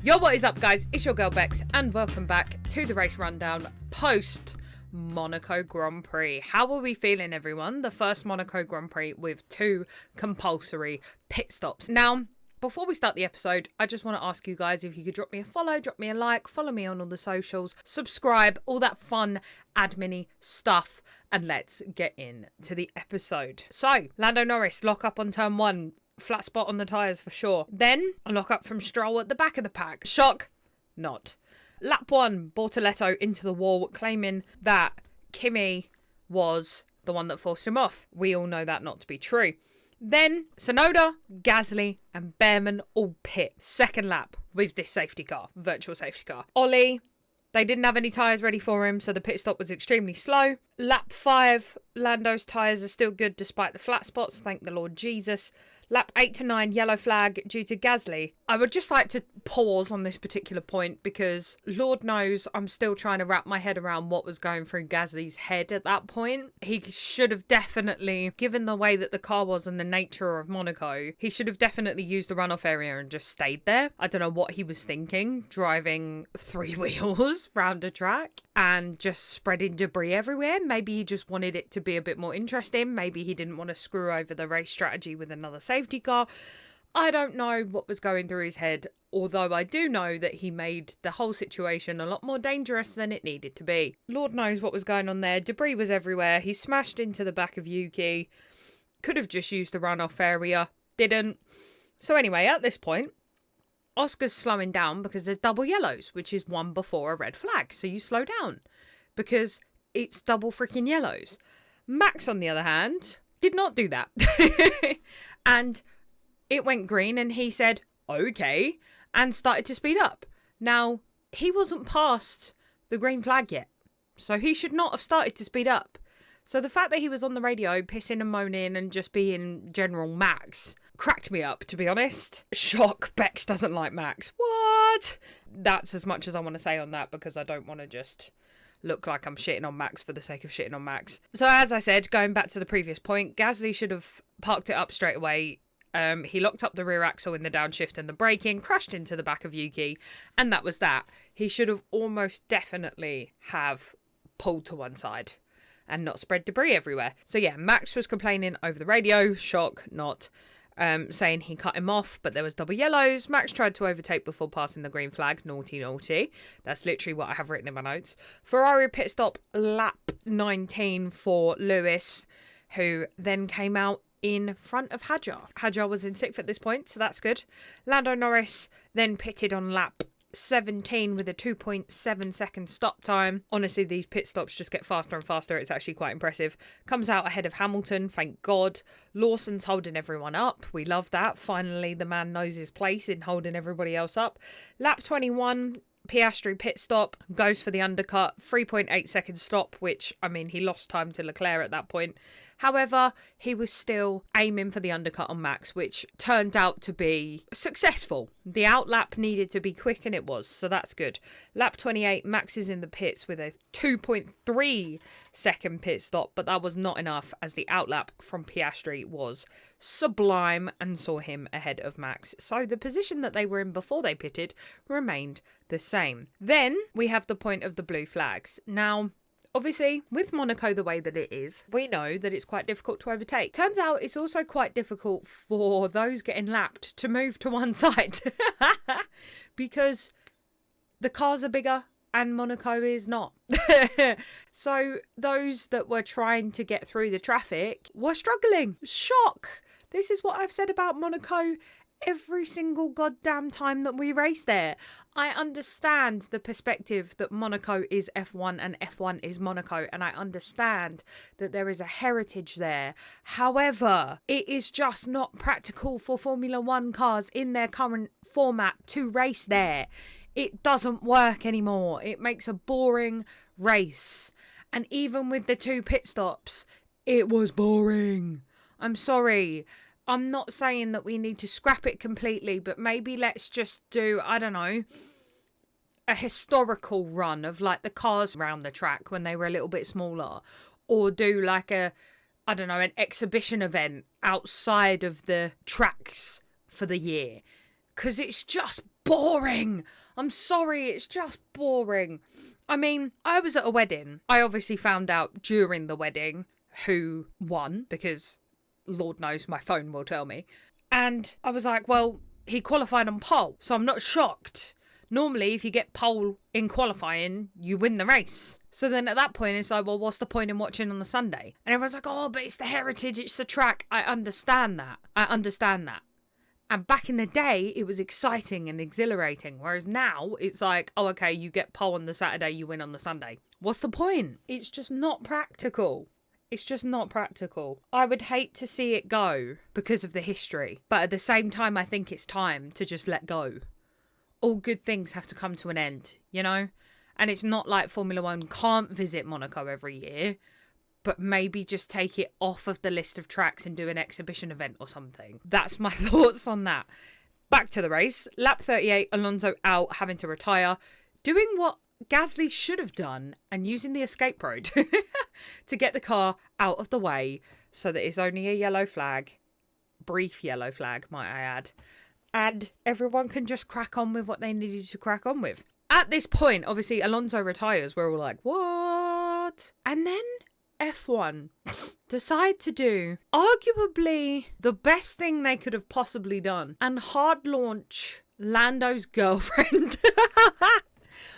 Yo, what is up, guys? It's your girl Bex, and welcome back to the race rundown post Monaco Grand Prix. How are we feeling, everyone? The first Monaco Grand Prix with 2 compulsory pit stops. Now, before we start the episode, I just want to ask you guys if you could drop me a follow, drop me a like, follow me on all the socials, subscribe, all that fun admin-y stuff, and let's get into the episode. So, Lando Norris, lock up on turn 1. Flat spot on the tyres for sure. Then a lock up from Stroll at the back of the pack. Shock, not. Lap 1, Bortoletto into the wall, claiming that Kimi was the one that forced him off. We all know that not to be true. Then Tsunoda, Gasly and Behrman all pit. Second lap with this safety car, virtual safety car. Ollie, they didn't have any tyres ready for him, so the pit stop was extremely slow. Lap 5, Lando's tyres are still good despite the flat spots, thank the Lord Jesus. Lap 8 to 9, yellow flag due to Gasly. I would just like to pause on this particular point because Lord knows I'm still trying to wrap my head around what was going through Gasly's head at that point. He should have definitely, given the way that the car was and the nature of Monaco, he should have definitely used the runoff area and just stayed there. I don't know what he was thinking, driving 3 wheels round a track and just spreading debris everywhere. Maybe he just wanted it to be a bit more interesting. Maybe he didn't want to screw over the race strategy with another safety car. I don't know what was going through his head, although I do know that he made the whole situation a lot more dangerous than it needed to be. Lord knows what was going on there. Debris was everywhere. He smashed into the back of Yuki. Could have just used the runoff area. Didn't. So anyway, at this point, Oscar's slowing down because there's double yellows, which is one before a red flag. So you slow down because it's double freaking yellows. Max, on the other hand, did not do that. And it went green and he said, okay, and started to speed up. Now, he wasn't past the green flag yet, so he should not have started to speed up. So the fact that he was on the radio pissing and moaning and just being General Max cracked me up, to be honest. Shock, Bex doesn't like Max. What? That's as much as I want to say on that because I don't want to just look like I'm shitting on Max for the sake of shitting on Max. So as I said, going back to the previous point, Gasly should have parked it up straight away. He locked up the rear axle in the downshift and the braking, crashed into the back of Yuki, and that was that. He should have almost definitely have pulled to one side and not spread debris everywhere. So yeah, Max was complaining over the radio, shock, not, saying he cut him off, but there was double yellows. Max tried to overtake before passing the green flag. Naughty, naughty. That's literally what I have written in my notes. Ferrari pit stop lap 19 for Lewis, who then came out in front of Hadjar. Hadjar was in 6th at this point, so that's good. Lando Norris then pitted on lap 17 with a 2.7 second stop time. Honestly, these pit stops just get faster and faster. It's actually quite impressive. Comes out ahead of Hamilton, thank God. Lawson's holding everyone up. We love that. Finally, the man knows his place in holding everybody else up. Lap 21, Piastri pit stop, goes for the undercut, 3.8 second stop, which, I mean, he lost time to Leclerc at that point. However, he was still aiming for the undercut on Max, which turned out to be successful. The outlap needed to be quick, and it was, so that's good. Lap 28, Max is in the pits with a 2.3 second pit stop, but that was not enough as the outlap from Piastri was sublime and saw him ahead of Max. So the position that they were in before they pitted remained the same. Then we have the point of the blue flags. Now, obviously, with Monaco the way that it is, we know that it's quite difficult to overtake. Turns out it's also quite difficult for those getting lapped to move to one side because the cars are bigger and Monaco is not. So those that were trying to get through the traffic were struggling. Shock! This is what I've said about Monaco every single goddamn time that we race there. I understand the perspective that Monaco is F1 and F1 is Monaco, and I understand that there is a heritage there. However, it is just not practical for Formula One cars in their current format to race there. It doesn't work anymore. It makes a boring race. And even with the 2 pit stops, it was boring. I'm sorry. I'm not saying that we need to scrap it completely, but maybe let's just do, I don't know, a historical run of like the cars around the track when they were a little bit smaller, or do like a, I don't know, an exhibition event outside of the tracks for the year. Because it's just boring. I'm sorry, it's just boring. I mean, I was at a wedding. I obviously found out during the wedding who won, because Lord knows my phone will tell me. And I was like, well, he qualified on pole, so I'm not shocked. Normally, if you get pole in qualifying, you win the race. So then at that point, it's like, well, what's the point in watching on the Sunday? And everyone's like, oh, but it's the heritage, it's the track. I understand that. And back in the day, it was exciting and exhilarating. Whereas now, it's like, oh, okay, you get pole on the Saturday, you win on the Sunday. What's the point? It's just not practical. It's just not practical. I would hate to see it go because of the history. But at the same time, I think it's time to just let go. All good things have to come to an end, you know? And it's not like Formula One can't visit Monaco every year, but maybe just take it off of the list of tracks and do an exhibition event or something. That's my thoughts on that. Back to the race. Lap 38, Alonso out, having to retire. Doing what Gasly should have done and using the escape road to get the car out of the way so that it's only a yellow flag. Brief yellow flag, might I add. And everyone can just crack on with what they needed to crack on with. At this point, obviously, Alonso retires. We're all like, what? And then F1 decide to do arguably the best thing they could have possibly done and hard launch Lando's girlfriend.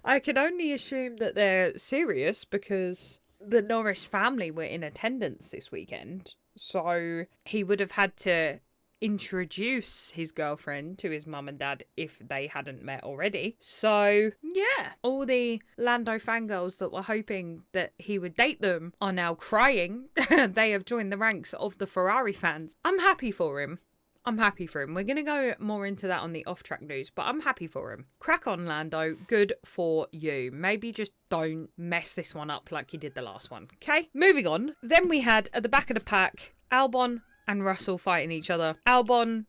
I can only assume that they're serious because the Norris family were in attendance this weekend. So he would have had to introduce his girlfriend to his mum and dad if they hadn't met already. So yeah, all the Lando fangirls that were hoping that he would date them are now crying. They have joined the ranks of the Ferrari fans. I'm happy for him. We're going to go more into that on the off-track news, but I'm happy for him. Crack on, Lando. Good for you. Maybe just don't mess this one up like you did the last one. Okay, moving on. Then we had at the back of the pack, Albon and Russell fighting each other. Albon,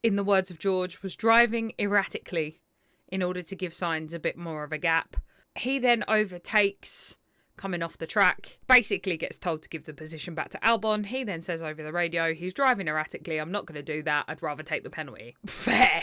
in the words of George, was driving erratically in order to give Sainz a bit more of a gap. He then overtakes coming off the track, basically gets told to give the position back to Albon. He then says over the radio, he's driving erratically, I'm not going to do that, I'd rather take the penalty. Fair!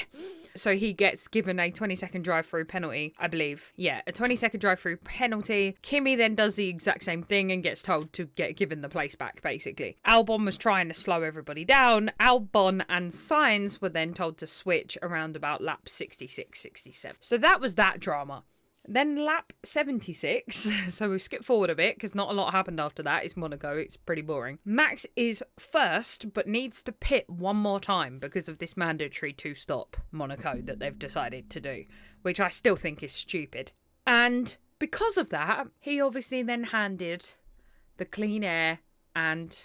So he gets given a 20-second drive-through penalty, I believe. Yeah, a 20-second drive-through penalty. Kimi then does the exact same thing and gets told to get given the place back, basically. Albon was trying to slow everybody down. Albon and Sainz were then told to switch around about lap 66, 67. So that was that drama. Then lap 76, so we skip forward a bit because not a lot happened after that. It's Monaco, it's pretty boring. Max is first, but needs to pit one more time because of this mandatory two-stop Monaco that they've decided to do, which I still think is stupid. And because of that, he obviously then handed the clean air and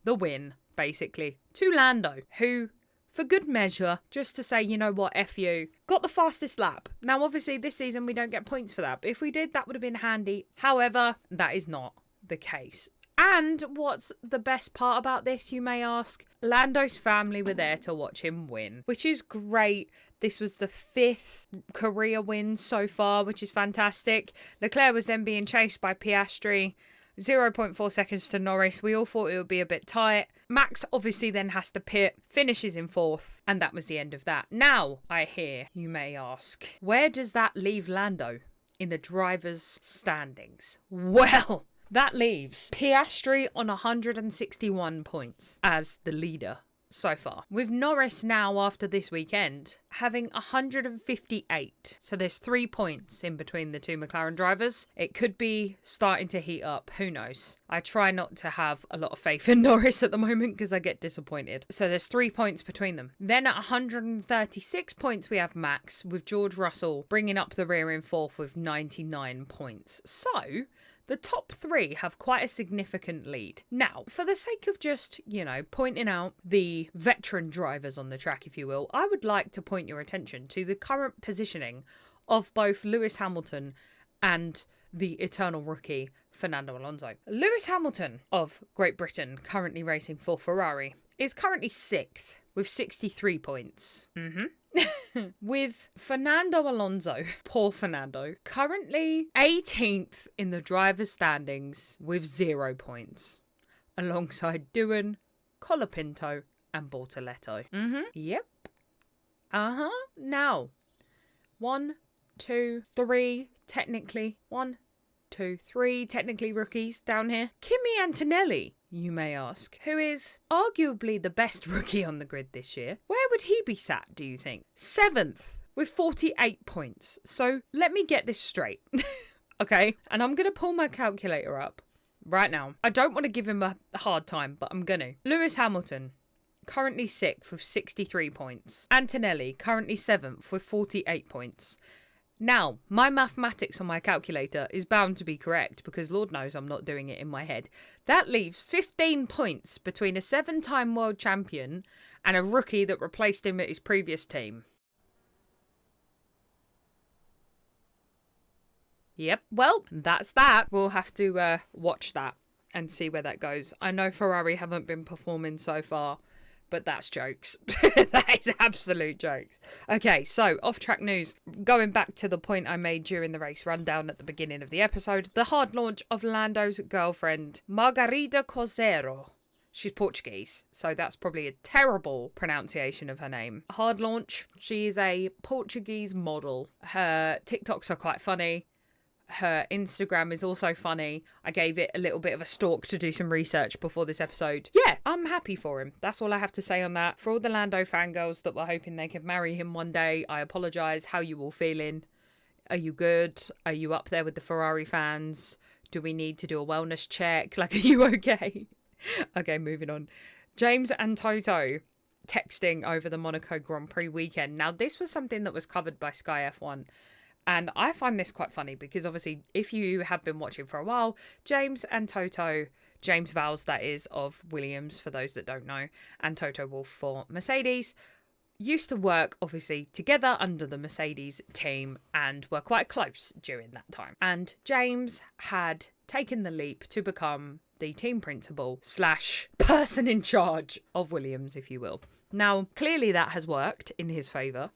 the win, basically, to Lando, who, for good measure, just to say, you know what, F you, got the fastest lap. Now, obviously, this season we don't get points for that, but if we did, that would have been handy. However, that is not the case. And what's the best part about this, you may ask? Lando's family were there to watch him win, which is great. This was the 5th career win so far, which is fantastic. Leclerc was then being chased by Piastri. 0.4 seconds to Norris. We all thought it would be a bit tight. Max obviously then has to pit, finishes in 4th, and that was the end of that. Now, I hear, you may ask, where does that leave Lando in the drivers' standings? Well, that leaves Piastri on 161 points as the leader so far, with Norris now after this weekend having 158. So there's 3 points in between the two McLaren drivers. It could be starting to heat up, who knows. I try not to have a lot of faith in Norris at the moment because I get disappointed. So there's 3 points between them. Then at 136 points we have Max, with George Russell bringing up the rear in 4th with 99 points. So the top 3 have quite a significant lead. Now, for the sake of just, you know, pointing out the veteran drivers on the track, if you will, I would like to point your attention to the current positioning of both Lewis Hamilton and the eternal rookie, Fernando Alonso. Lewis Hamilton of Great Britain, currently racing for Ferrari, is currently 6th with 63 points. With Fernando Alonso, poor Fernando, currently 18th in the driver's standings with 0 points, alongside Doohan, Colapinto and Bortoleto. Yep. Now, 1, 2, 3, technically. 1, 2, 3, technically rookies down here. Kimi Antonelli, you may ask, who is arguably the best rookie on the grid this year. Where would he be sat, do you think? 7th with 48 points. So let me get this straight. Okay, and I'm going to pull my calculator up right now. I don't want to give him a hard time, but I'm going to. Lewis Hamilton, currently 6th with 63 points. Antonelli, currently 7th with 48 points. Now, my mathematics on my calculator is bound to be correct because Lord knows I'm not doing it in my head. That leaves 15 points between a 7-time world champion and a rookie that replaced him at his previous team. Yep, well, that's that. We'll have to watch that and see where that goes. I know Ferrari haven't been performing so far, but that's jokes. That is absolute jokes. Okay, so off-track news. Going back to the point I made during the race rundown at the beginning of the episode, the hard launch of Lando's girlfriend, Margarida Cordeiro. She's Portuguese, so that's probably a terrible pronunciation of her name. Hard launch. She is a Portuguese model. Her TikToks are quite funny. Her Instagram is also funny. I gave it a little bit of a stalk to do some research before this episode. Yeah, I'm happy for him. That's all I have to say on that. For all the Lando fangirls that were hoping they could marry him one day, I apologise. How you all feeling? Are you good? Are you up there with the Ferrari fans? Do we need to do a wellness check? Like, are you okay? Okay, moving on. James and Toto texting over the Monaco Grand Prix weekend. Now, this was something that was covered by Sky F1. And I find this quite funny because obviously if you have been watching for a while, James and Toto, James Vowles that is of Williams for those that don't know, and Toto Wolff for Mercedes, used to work obviously together under the Mercedes team and were quite close during that time. And James had taken the leap to become the team principal / person in charge of Williams, if you will. Now, clearly that has worked in his favour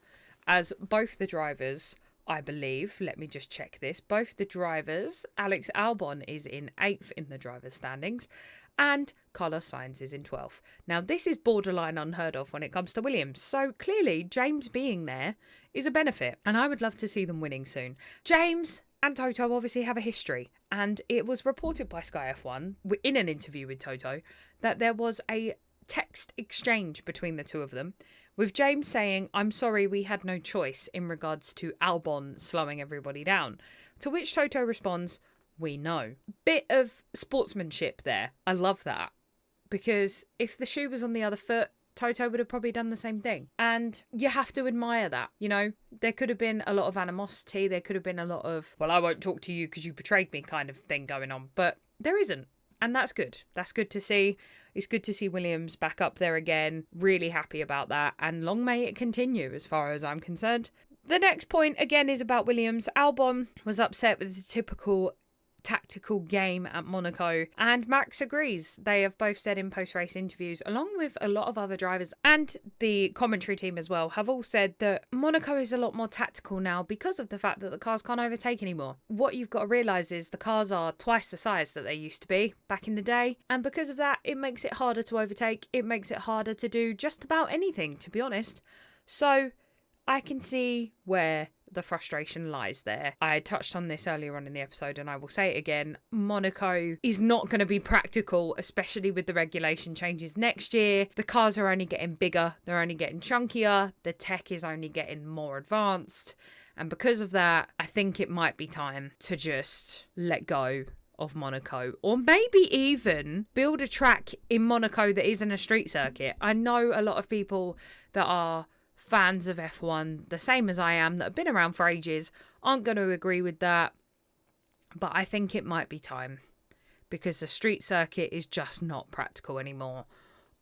as both the drivers, I believe, let me just check this. Both the drivers, Alex Albon is in 8th in the drivers' standings and Carlos Sainz is in 12th. Now, this is borderline unheard of when it comes to Williams. So clearly, James being there is a benefit and I would love to see them winning soon. James and Toto obviously have a history and it was reported by Sky F1 in an interview with Toto that there was a text exchange between the two of them, with James saying, "I'm sorry, we had no choice," in regards to Albon slowing everybody down. To which Toto responds, "We know." Bit of sportsmanship there. I love that. Because if the shoe was on the other foot, Toto would have probably done the same thing. And you have to admire that. You know, there could have been a lot of animosity. There could have been a lot of, well, I won't talk to you because you betrayed me kind of thing going on. But there isn't. And that's good. That's good to see. It's good to see Williams back up there again. Really happy about that. And long may it continue as far as I'm concerned. The next point, again, is about Williams. Albon was upset with the typical tactical game at Monaco, and Max agrees. They have both said in post-race interviews, along with a lot of other drivers and the commentary team as well, have all said that Monaco is a lot more tactical now because of the fact that the cars can't overtake anymore. What you've got to realise is the cars are twice the size that they used to be back in the day, and because of that, it makes it harder to overtake. It makes it harder to do just about anything, to be honest. So I can see where the frustration lies there. I touched on this earlier on in the episode and I will say it again. Monaco is not going to be practical, especially with the regulation changes next year. The cars are only getting bigger. They're only getting chunkier. The tech is only getting more advanced. And because of that, I think it might be time to just let go of Monaco, or maybe even build a track in Monaco that isn't a street circuit. I know a lot of people that are fans of F1, the same as I am, that have been around for ages, aren't going to agree with that. But I think it might be time, because the street circuit is just not practical anymore.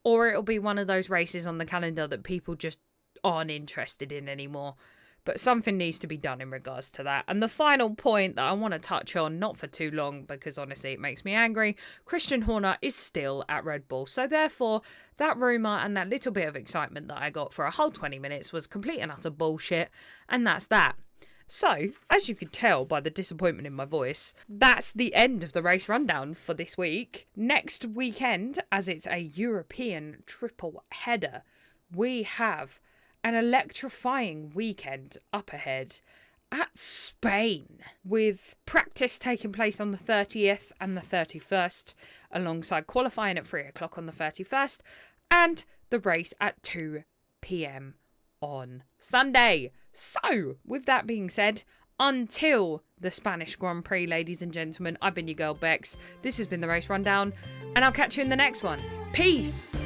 Or it'll be one of those races on the calendar that people just aren't interested in anymore. But something needs to be done in regards to that. And the final point that I want to touch on, not for too long, because honestly it makes me angry, Christian Horner is still at Red Bull. So therefore, that rumour and that little bit of excitement that I got for a whole 20 minutes was complete and utter bullshit. And that's that. So, as you could tell by the disappointment in my voice, that's the end of the race rundown for this week. Next weekend, as it's a European triple header, we have an electrifying weekend up ahead at Spain, with practice taking place on the 30th and the 31st, alongside qualifying at 3 o'clock on the 31st, and the race at 2 p.m. on Sunday. So, with that being said, until the Spanish Grand Prix, ladies and gentlemen, I've been your girl Bex. This has been the Race Rundown, and I'll catch you in the next one. Peace!